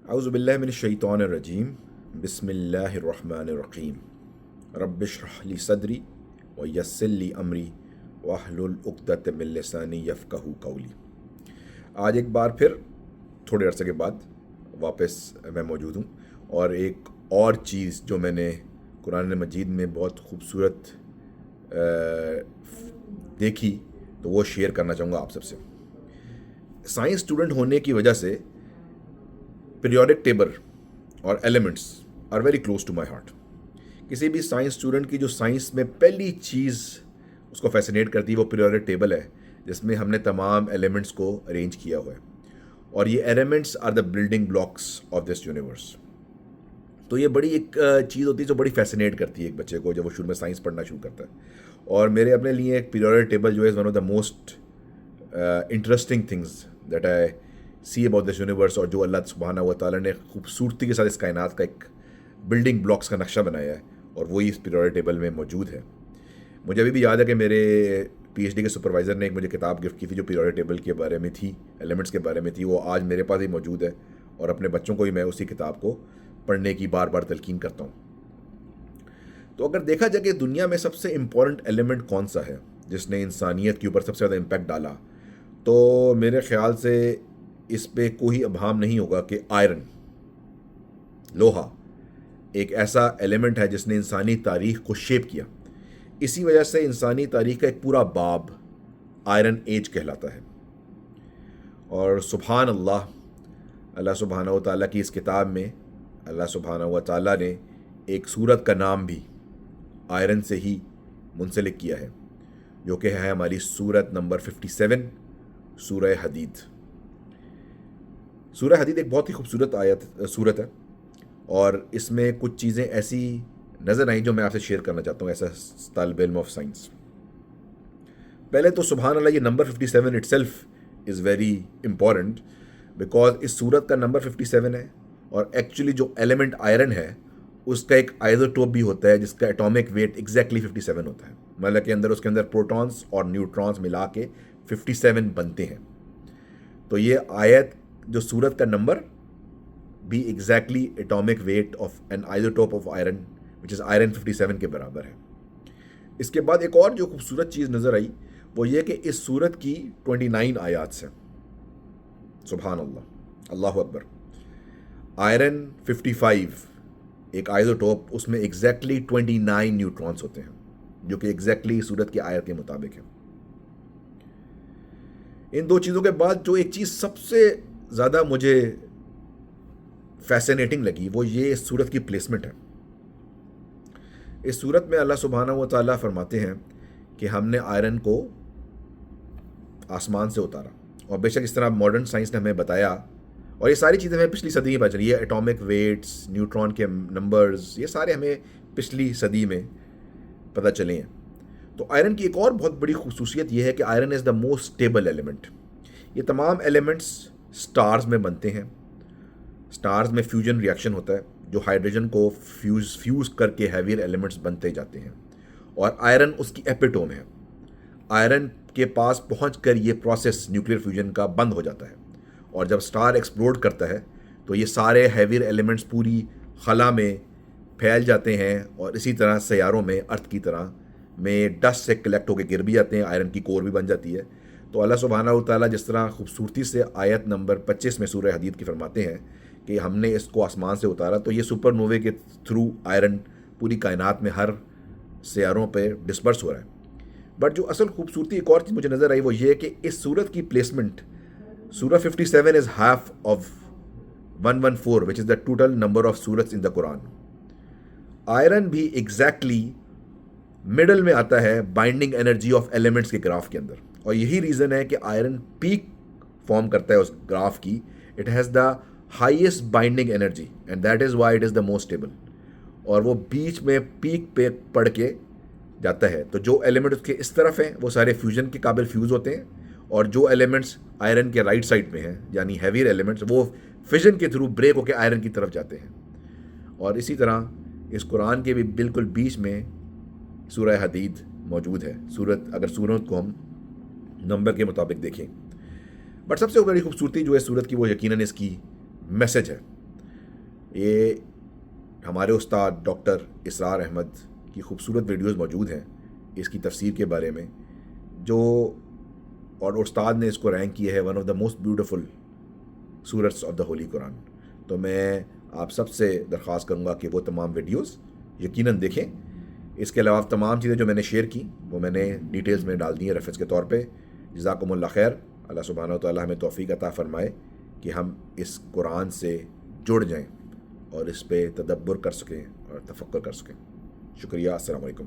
अऊज़ु बिल्लाहि मिनश शैतानिर रजीम बिस्मिल्लाहिर रहमानिर रहीम रब्बि इश्रह ली सदरी व यस्सिर ली अमरी वहलुल उक़दतम मिन लिसानी यफ़क़हू क़ौली। आज एक बार फिर थोड़े अरसे के बाद वापस मैं मौजूद हूँ और एक और चीज़ जो मैंने कुरान मजीद में बहुत खूबसूरत देखी तो वो शेयर करना चाहूँगा आप सबसे। साइंस स्टूडेंट होने की वजह से पीरियोडिक टेबल और elements are very close to my heart. किसी भी साइंस स्टूडेंट की जो साइंस में पहली चीज़ उसको फैसिनेट करती है वो पीरियोडिक टेबल है, जिसमें हमने तमाम एलिमेंट्स को अरेंज किया हुआ है और ये elements are the building blocks of this universe. तो ये बड़ी एक चीज़ होती है जो बड़ी फैसिनेट करती है एक बच्चे को जब वो शुरू में साइंस पढ़ना शुरू करता है। और मेरे अपने लिए एक पीरियोडिक टेबल जो है one of the most interesting things that I see about this universe, और जो अल्लाह सुब्हाना व तआला ने खूबसूरती के साथ इस कायनात का एक बिल्डिंग ब्लॉक्स का नक्शा बनाया है और वही इस पीरियोडिक टेबल में मौजूद है। मुझे अभी भी याद है कि मेरे पीएचडी के सुपरवाइज़र ने एक मुझे किताब गिफ्ट की थी जो पीरियोडिक टेबल के बारे में थी, एलिमेंट्स के बारे में थी। वो आज मेरे पास ही मौजूद है और अपने बच्चों को ही मैं उसी किताब को पढ़ने की बार बार तलकीन करता हूँ। तो अगर देखा जाए कि दुनिया में सबसे इम्पॉर्टेंट एलिमेंट कौन सा है जिसने इंसानियत के ऊपर सबसे ज़्यादा इम्पैक्ट डाला, तो मेरे ख्याल से इस पे कोई अभाम नहीं होगा कि आयरन, लोहा, एक ऐसा एलिमेंट है जिसने इंसानी तारीख़ को शेप किया। इसी वजह से इंसानी तारीख़ का एक पूरा बाब आयरन एज कहलाता है। और सुभान अल्लाह, अल्लाह सुब्हानहू व तआला की इस किताब में अल्लाह सुब्हानहू व तआला ने एक सूरत का नाम भी आयरन से ही मुंसलिक किया है, जो कि है हमारी सूरत नंबर 57, सूरह हदीद। सूरह हदीद एक बहुत ही खूबसूरत सूरत है और इसमें कुछ चीज़ें ऐसी नज़र आई जो मैं आपसे शेयर करना चाहता हूँ एज अ तालिब इल्म ऑफ साइंस। पहले तो सुभान अल्लाह, ये number 57 itself is very important because इस सूरत का नंबर 57 है और एक्चुअली जो एलिमेंट आयरन है उसका एक आइसोटोप भी होता है जिसका एटॉमिक वेट एग्जैक्टली 57 होता है। मतलब कि उसके अंदर प्रोटॉन्स और न्यूट्रॉन्स मिला के 57 बनते हैं। तो ये आयत जो सूरत का नंबर भी exactly atomic weight of N isotope of iron which is iron 57 के बराबर है। इसके बाद एक और जो खूबसूरत चीज़ नज़र आई वो ये कि इस सूरत की 29 आयात हैं। सुभान अल्लाह, अल्लाहु अकबर। आयरन 55 एक आइसोटोप, उसमें एग्जैक्टली 29 न्यूट्रॉन्स होते हैं जो कि एग्जैक्टली सूरत की आयत के मुताबिक है। इन दो चीज़ों के बाद जो एक चीज़ सबसे ज़्यादा मुझे फैसिनेटिंग लगी वो ये इस सूरत की प्लेसमेंट है। इस सूरत में अल्लाह सुब्हानहू व तआला फरमाते हैं कि हमने आयरन को आसमान से उतारा, और बेशक इस तरह मॉडर्न साइंस ने हमें बताया और ये सारी चीज़ें हमें पिछली सदी में पता चली है। एटॉमिक वेट्स, न्यूट्रॉन के नंबर्स, ये सारे हमें पिछली सदी में पता चले हैं। तो आयरन की एक और बहुत बड़ी खूबसूसियत ये है कि iron is the most stable element. ये तमाम एलिमेंट्स स्टार्स में बनते हैं। स्टार्स में फ्यूजन रिएक्शन होता है जो हाइड्रोजन को फ्यूज़ करके हैवियर एलिमेंट्स बनते जाते हैं और आयरन उसकी एपिटोम है। आयरन के पास पहुंचकर ये प्रोसेस न्यूक्लियर फ्यूजन का बंद हो जाता है और जब स्टार एक्सप्लोड करता है तो ये सारे हैवियर एलिमेंट्स पूरी खला में फैल जाते हैं और इसी तरह सैयारों में अर्थ की तरह में डस्ट से कलेक्ट होकर गिर भी जाते हैं, आयरन की कोर भी बन जाती है। तो अल्लाह सुब्हानहू व तआला जिस तरह खूबसूरती से आयत नंबर 25 में सूरह हदीद की फरमाते हैं कि हमने इसको आसमान से उतारा, तो ये सुपर नोवे के थ्रू आयरन पूरी कायनात में हर सैयारों पे डिस्पर्स हो रहा है। बट जो असल खूबसूरती एक और चीज़ मुझे नज़र आई वो ये कि इस सूरत की placement, surah 57 is half of 114 which is the total number of surahs in the Quran. आयरन भी एग्जैक्टली मिडल में आता है बाइंडिंग एनर्जी ऑफ एलिमेंट्स के ग्राफ के अंदर, और यही रीज़न है कि आयरन पीक फॉर्म करता है उस ग्राफ की। It has the highest binding energy and that is why it is the most stable, और वो बीच में पीक पे पड़ के जाता है। तो जो एलिमेंट उसके इस तरफ हैं वो सारे फ्यूजन के काबिल फ्यूज़ होते हैं, और जो एलिमेंट्स आयरन के राइट साइड में हैं यानी हैवियर एलिमेंट्स वो फिजन के थ्रू ब्रेक होकर आयरन की तरफ जाते हैं। और इसी तरह इस कुरान के भी बिल्कुल बीच में सूरह हदीद मौजूद है। अगर सूरत को हम नंबर के मुताबिक देखें, बट सबसे बड़ी खूबसूरती जो है सूरत की वो यकीनन इसकी मैसेज है। یہ ہمارے استاد ڈاکٹر اسرار احمد کی خوبصورت ویڈیوز موجود ہیں اس کی تفسیر کے بارے میں، جو اور استاد نے اس کو رینک کیا ہے one of the most beautiful surahs of the holy Quran. تو میں آپ سب سے درخواست کروں گا کہ وہ تمام ویڈیوز یقیناً دیکھیں. اس کے علاوہ تمام چیزیں جو میں نے شیئر کی وہ میں نے ڈیٹیلز میں ڈال دی ہیں ریفرنس کے طور پہ. جزاکم اللہ خیر. اللہ سبحانہ و تعالیٰ ہمیں توفیق عطا فرمائے کہ ہم اس قرآن سے جڑ جائیں اور اس پہ تدبر کر سکیں اور تفکر کر سکیں. شکریہ. السلام علیکم.